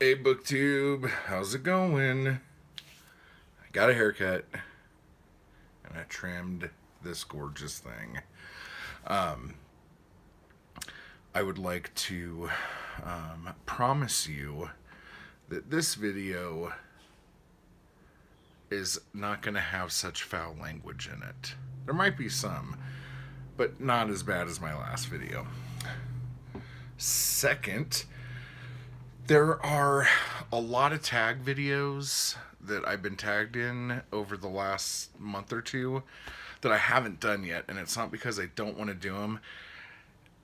Hey, BookTube, how's it going? I got a haircut, and I trimmed this gorgeous thing. Um, I would like to promise you that this video is not going to have such foul language in it. There might be some, but not as bad as my last video. Second, there are a lot of tag videos that I've been tagged in over the last month or two that I haven't done yet, and it's not because I don't want to do them.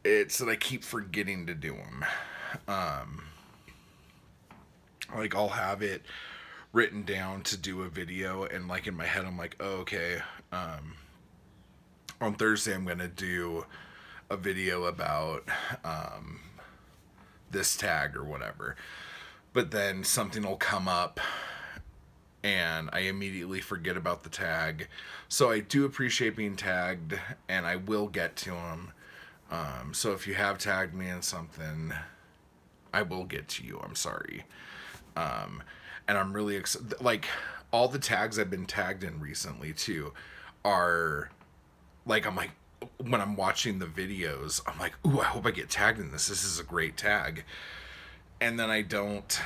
It's that I keep forgetting to do them. Like, I'll have it written down to do a video, and like in my head I'm like, oh, okay, on Thursday I'm gonna do a video about this tag or whatever, but then something will come up and I immediately forget about the tag. So I do appreciate being tagged, and I will get to them. So if you have tagged me in something, I will get to you. I'm sorry. And I'm really excited. Like, all the tags I've been tagged in recently too are like, I'm like, when I'm watching the videos, I'm like, ooh, I hope I get tagged in this. This is a great tag. And then I don't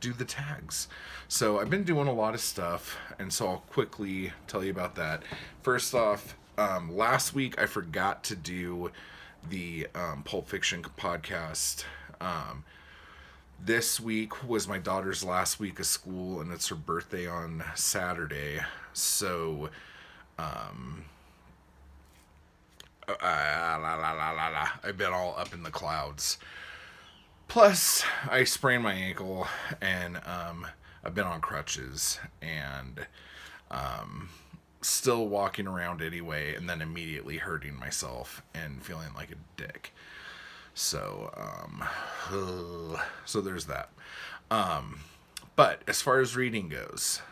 do the tags. So I've been doing a lot of stuff, and so I'll quickly tell you about that. First off, last week I forgot to do the Pulp Fiction podcast. This week was my daughter's last week of school, and it's her birthday on Saturday. So, I've been all up in the clouds. Plus, I sprained my ankle, and I've been on crutches, and still walking around anyway, and then immediately hurting myself and feeling like a dick. So, so there's that. But as far as reading goes,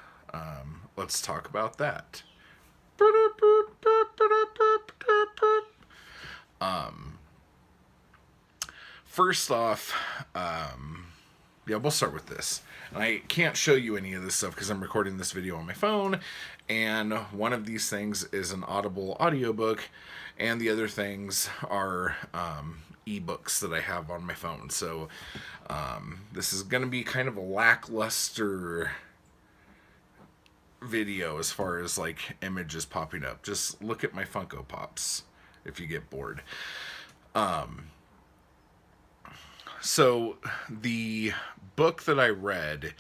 let's talk about that. First off, yeah, we'll start with this. And I can't show you any of this stuff because I'm recording this video on my phone, and one of these things is an Audible audiobook, and the other things are ebooks that I have on my phone. So this is going to be kind of a lackluster video as far as like images popping up. Just look at my Funko Pops if you get bored. So the book that I read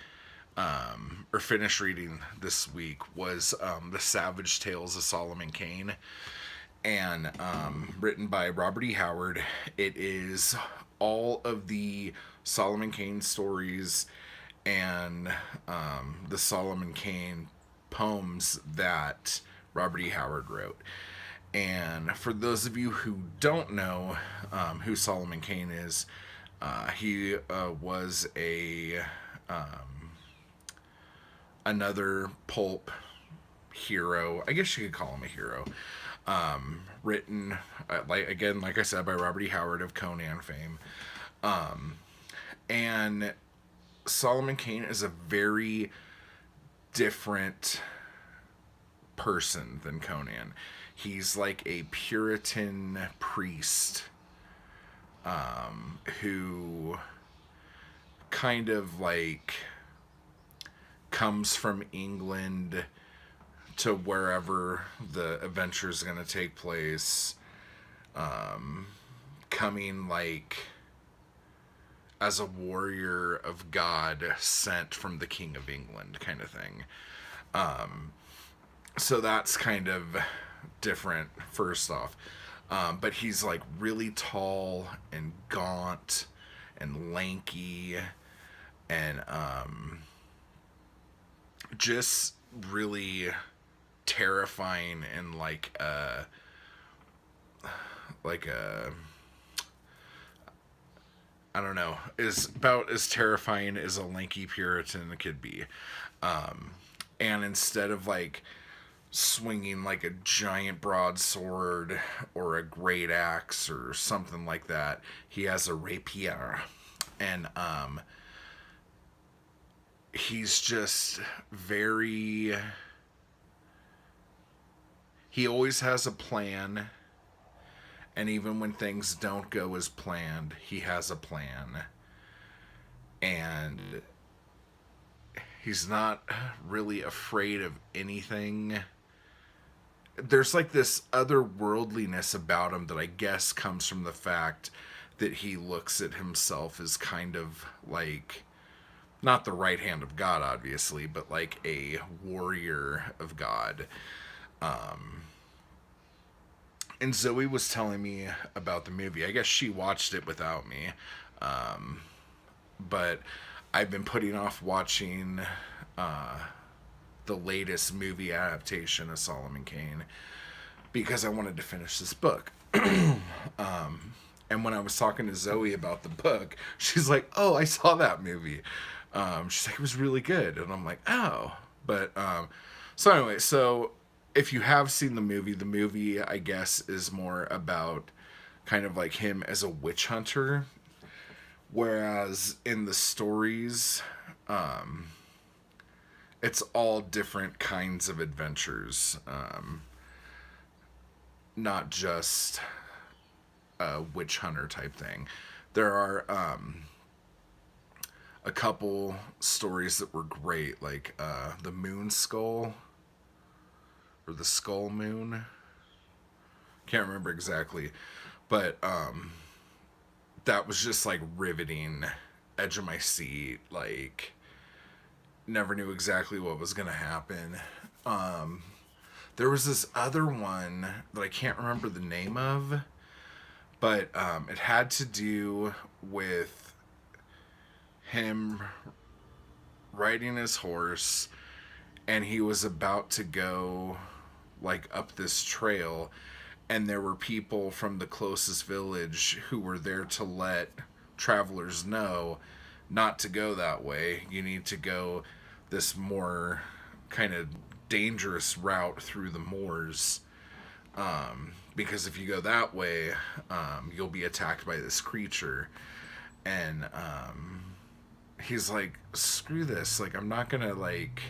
or finished reading this week was The Savage Tales of Solomon Kane, and written by Robert E. Howard. It is all of the Solomon Kane stories and the Solomon Kane poems that Robert E. Howard wrote. And for those of you who don't know who Solomon Kane is, he was another pulp hero. I guess you could call him a hero. Written, like I said, by Robert E. Howard of Conan fame. And Solomon Kane is a very different person than Conan. He's like a Puritan priest who kind of like comes from England to wherever the adventure is going to take place, coming like as a warrior of God sent from the King of England kind of thing. So that's kind of different, first off. But he's like really tall and gaunt and lanky and just really terrifying in like a I don't know, is about as terrifying as a lanky Puritan could be. And instead of like swinging like a giant broadsword or a great axe or something like that, he has a rapier. And he's just very, he always has a plan, and even when things don't go as planned, he has a plan. And he's not really afraid of anything. There's like this otherworldliness about him that I guess comes from the fact that he looks at himself as kind of like not the right hand of God, obviously, but like a warrior of God. And Zoe was telling me about the movie. I guess she watched it without me. But I've been putting off watching the latest movie adaptation of Solomon Kane because I wanted to finish this book. And when I was talking to Zoe about the book, she's like, "Oh, I saw that movie." She's like, "It was really good," and I'm like, "Oh." But so anyway, so if you have seen the movie, I guess, is more about kind of like him as a witch hunter, whereas in the stories, it's all different kinds of adventures, not just a witch hunter type thing. There are a couple stories that were great, like the Moon Skull or the Skull Moon. Can't remember exactly, but that was just like riveting, edge of my seat. Like, never knew exactly what was gonna happen. There was this other one that I can't remember the name of, but it had to do with him riding his horse, and he was about to go like up this trail, and there were people from the closest village who were there to let travelers know not to go that way. You need to go this more kind of dangerous route through the moors, because if you go that way, you'll be attacked by this creature. And he's like, "Screw this, like, I'm not gonna like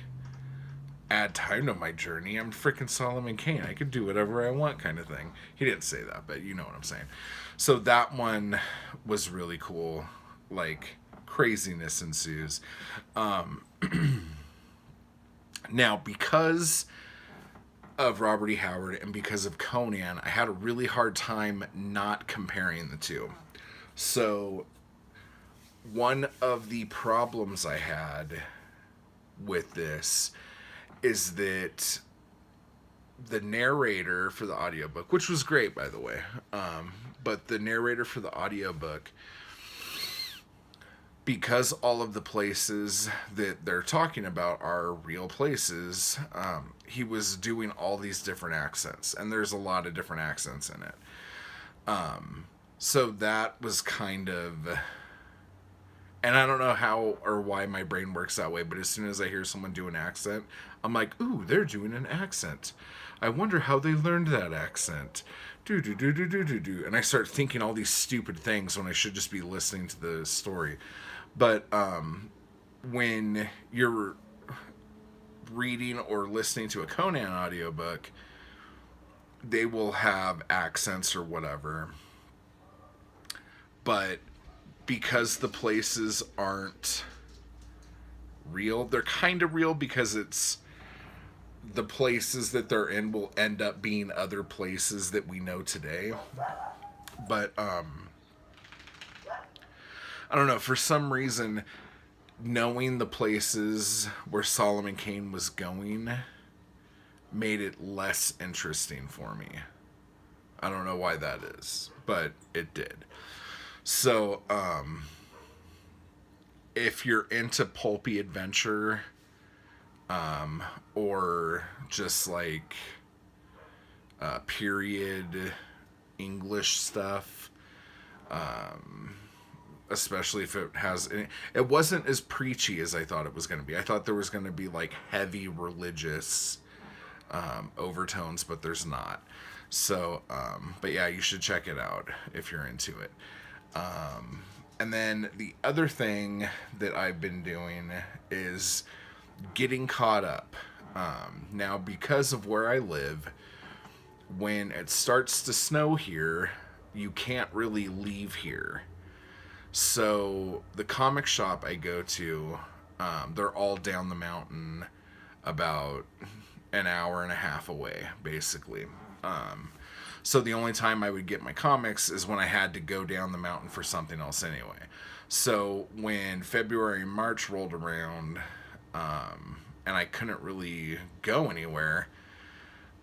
add time to my journey. I'm freaking Solomon Kane. I could do whatever I want," kind of thing. He didn't say that, but you know what I'm saying. So that one was really cool. Like, craziness ensues. Now, because of Robert E. Howard and because of Conan, I had a really hard time not comparing the two. So one of the problems I had with this is that the narrator for the audiobook, which was great, by the way, but the narrator for the audiobook, because all of the places that they're talking about are real places, he was doing all these different accents, and there's a lot of different accents in it. So that was kind of, and I don't know how or why my brain works that way, but as soon as I hear someone do an accent, I'm like, "Ooh, they're doing an accent. I wonder how they learned that accent. Do do do do do do do." And I start thinking all these stupid things when I should just be listening to the story. But when you're reading or listening to a Conan audiobook, they will have accents or whatever. But because the places aren't real, they're kind of real because it's the places that they're in will end up being other places that we know today. But I don't know, for some reason, knowing the places where Solomon Kane was going made it less interesting for me. I don't know why that is, but it did. So, if you're into pulpy adventure, or just like period English stuff, especially if it has, it wasn't as preachy as I thought it was going to be. I thought there was going to be like heavy religious overtones, but there's not. So, but yeah, you should check it out if you're into it. And then the other thing that I've been doing is getting caught up. Now, because of where I live, when it starts to snow here, you can't really leave here. So the comic shop I go to, they're all down the mountain, about an hour and a half away, basically. So the only time I would get my comics is when I had to go down the mountain for something else anyway. So when February and March rolled around, and I couldn't really go anywhere,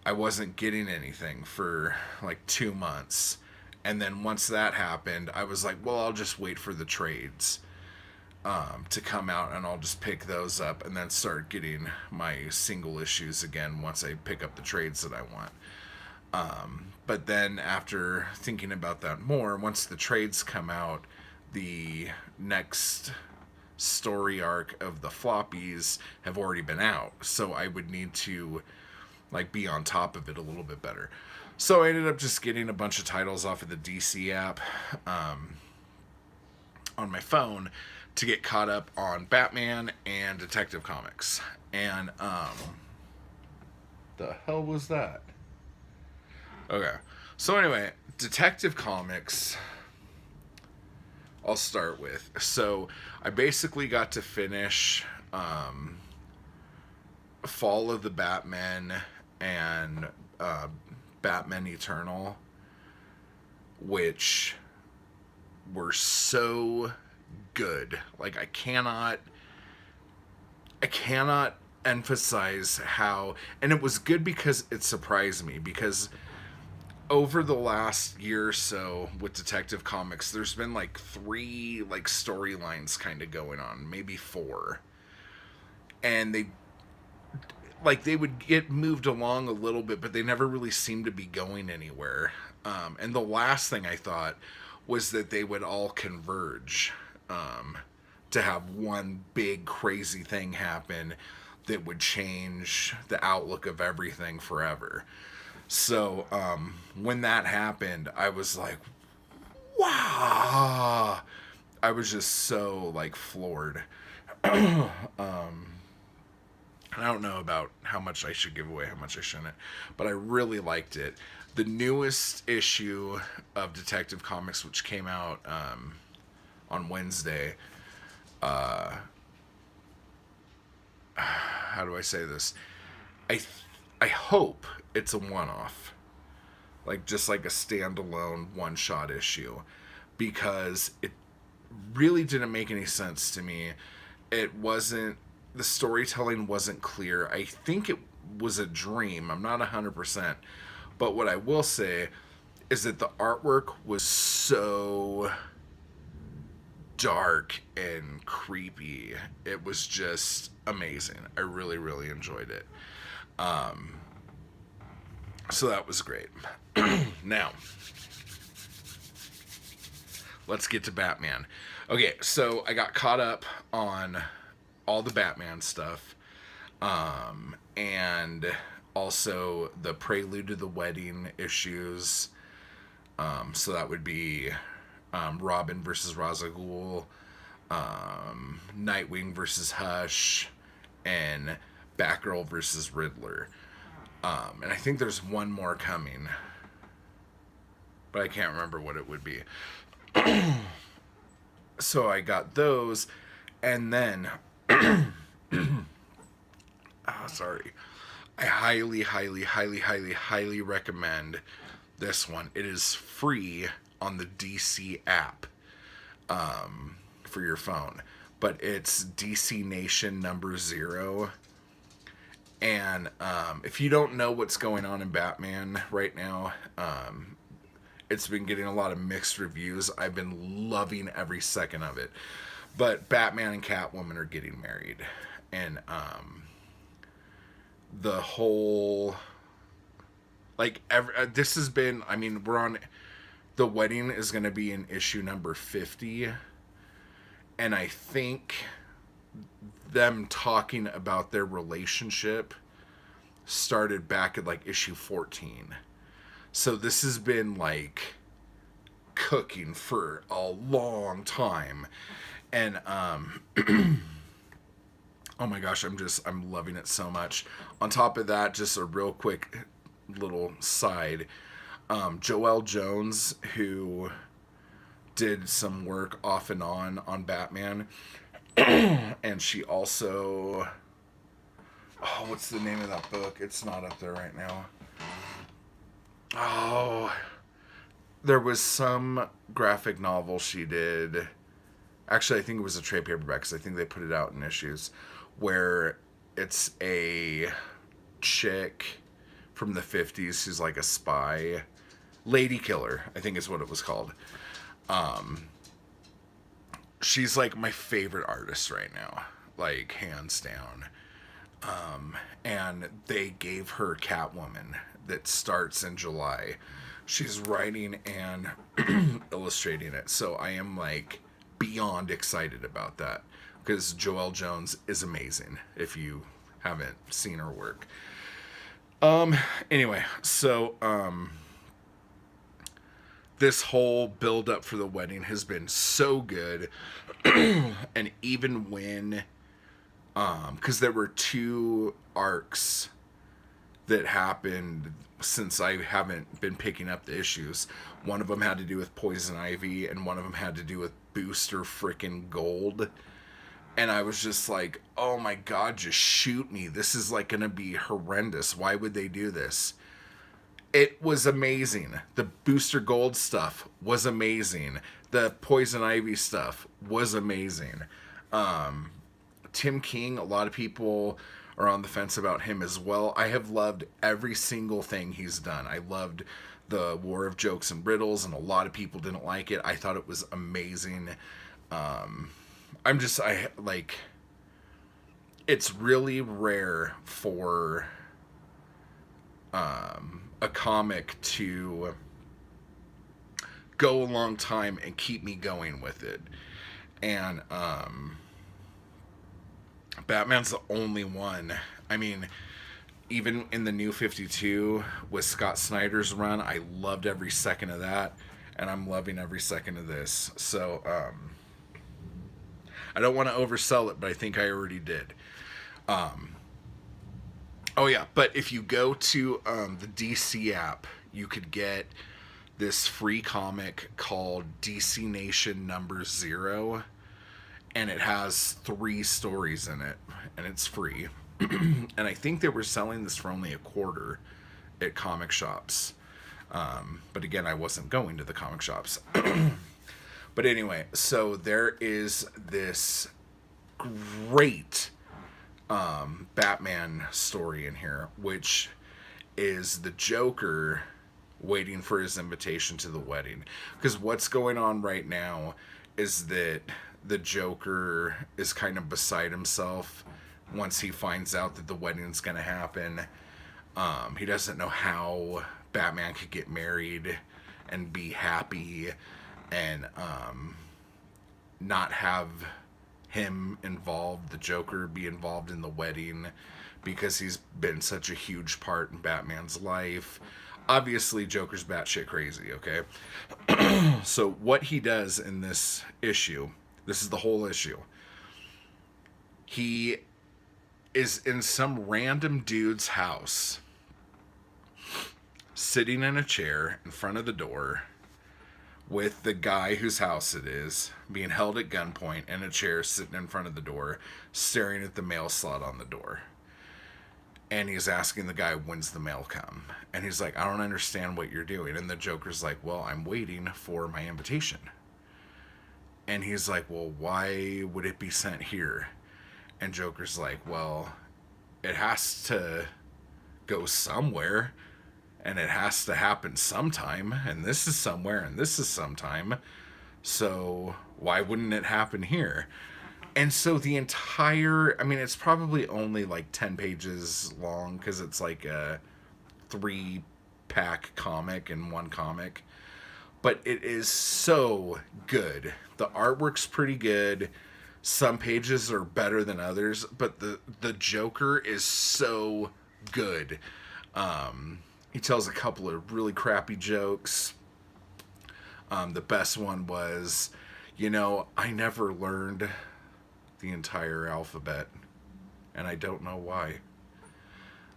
I wasn't getting anything for like 2 months. And then once that happened, I was like, well, I'll just wait for the trades to come out, and I'll just pick those up and then start getting my single issues again once I pick up the trades that I want. But then after thinking about that more, once the trades come out, the next story arc of the floppies have already been out. So I would need to like be on top of it a little bit better. So I ended up just getting a bunch of titles off of the DC app on my phone to get caught up on Batman and Detective Comics. And the hell was that? Okay. So anyway, Detective Comics I'll start with. So I basically got to finish Fall of the Batman and Batman Eternal, which were so good. Like I cannot emphasize how, and it was good because it surprised me, because over the last year or so with Detective Comics, there's been like 3 like storylines kind of going on, maybe 4. And they would get moved along a little bit, but they never really seemed to be going anywhere. And the last thing I thought was that they would all converge to have one big crazy thing happen that would change the outlook of everything forever. So when that happened, I was like, wow. I was just so like floored. I don't know about how much I should give away, how much I shouldn't, but I really liked it. The newest issue of Detective Comics, which came out on Wednesday, how do I say this? I hope it's a one-off, like just like a standalone one-shot issue, because it really didn't make any sense to me. It wasn't, the storytelling wasn't clear. I think it was a dream. I'm not 100%. But what I will say is that the artwork was so dark and creepy. It was just amazing. I really, really enjoyed it. So that was great. Now, let's get to Batman. Okay, so I got caught up on all the Batman stuff, and also the Prelude to the Wedding issues. So that would be Robin versus Ra's al Ghul, Nightwing versus Hush, and Batgirl versus Riddler. And I think there's one more coming, but I can't remember what it would be. So I got those, and then sorry. I highly recommend this one. It is free on the DC app for your phone. But it's DC Nation #0. And if you don't know what's going on in Batman right now, it's been getting a lot of mixed reviews. I've been loving every second of it. But Batman and Catwoman are getting married. And the whole, like, this has been, I mean, we're on, the wedding is going to be in issue number 50. And I think them talking about their relationship started back at like issue 14. So this has been like cooking for a long time. And oh my gosh, I'm loving it so much. On top of that, just a real quick little side. Joelle Jones, who did some work off and on Batman, and she also, oh, what's the name of that book? It's not up there right now. Oh, there was some graphic novel she did. Actually, I think it was a trade paperback, because I think they put it out in issues, where it's a chick from the 50s who's like a spy. Lady Killer, I think is what it was called. She's like my favorite artist right now, like hands down. And they gave her Catwoman that starts in July. She's writing and illustrating it. So I am like beyond excited about that, because Joelle Jones is amazing if you haven't seen her work. Anyway, so this whole build up for the wedding has been so good. And even when because there were 2 arcs that happened since I haven't been picking up the issues. One of them had to do with Poison Ivy, and one of them had to do with Booster frickin' Gold. And I was just like, oh my god, just shoot me. This is like gonna be horrendous. Why would they do this? It was amazing. The Booster Gold stuff was amazing. The Poison Ivy stuff was amazing. Tim King, a lot of people are on the fence about him as well. I have loved every single thing he's done. I loved the War of Jokes and Riddles, and a lot of people didn't like it. I thought it was amazing. It's really rare for a comic to go a long time and keep me going with it. And Batman's the only one. I mean, even in the New 52 with Scott Snyder's run, I loved every second of that, and I'm loving every second of this. So I don't want to oversell it, but I think I already did. Oh yeah, but if you go to the DC app, you could get this free comic called DC Nation Number 0, and it has 3 stories in it, and it's free. And I think they were selling this for only $0.25 at comic shops. But again, I wasn't going to the comic shops. But anyway, so there is this great Batman story in here, which is the Joker waiting for his invitation to the wedding. Because what's going on right now is that the Joker is kind of beside himself once he finds out that the wedding's going to happen. He doesn't know how Batman could get married and be happy and not have him involved, the Joker be involved in the wedding, because he's been such a huge part in Batman's life. Obviously, Joker's batshit crazy, okay? So what he does in this issue, this is the whole issue. He is in some random dude's house, sitting in a chair in front of the door, with the guy whose house it is being held at gunpoint in a chair sitting in front of the door, staring at the mail slot on the door. And he's asking the guy, when's the mail come? And he's like, I don't understand what you're doing. And the Joker's like, well, I'm waiting for my invitation. And he's like, well, why would it be sent here? And Joker's like, well, it has to go somewhere, and it has to happen sometime, and this is somewhere, and this is sometime, so why wouldn't it happen here? And so the entire, I mean, it's probably only like 10 pages long, because it's like a 3-pack comic in one comic, but it is so good. The artwork's pretty good. Some pages are better than others, but the Joker is so good. He tells a couple of really crappy jokes. The best one was, I never learned the entire alphabet, and I don't know why.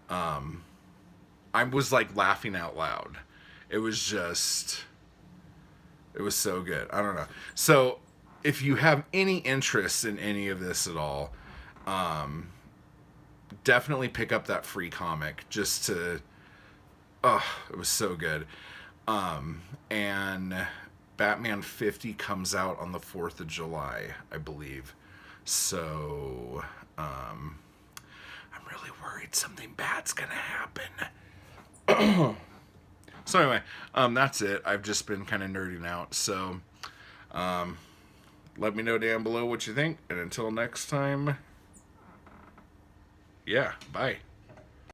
I was like laughing out loud. It was just, it was so good. I don't know. So, if you have any interest in any of this at all, definitely pick up that free comic just to. Oh, it was so good. And Batman 50 comes out on the 4th of July, I believe. So, I'm really worried something bad's gonna happen. So anyway, that's it. I've just been kind of nerding out. So, let me know down below what you think. And until next time, yeah, bye.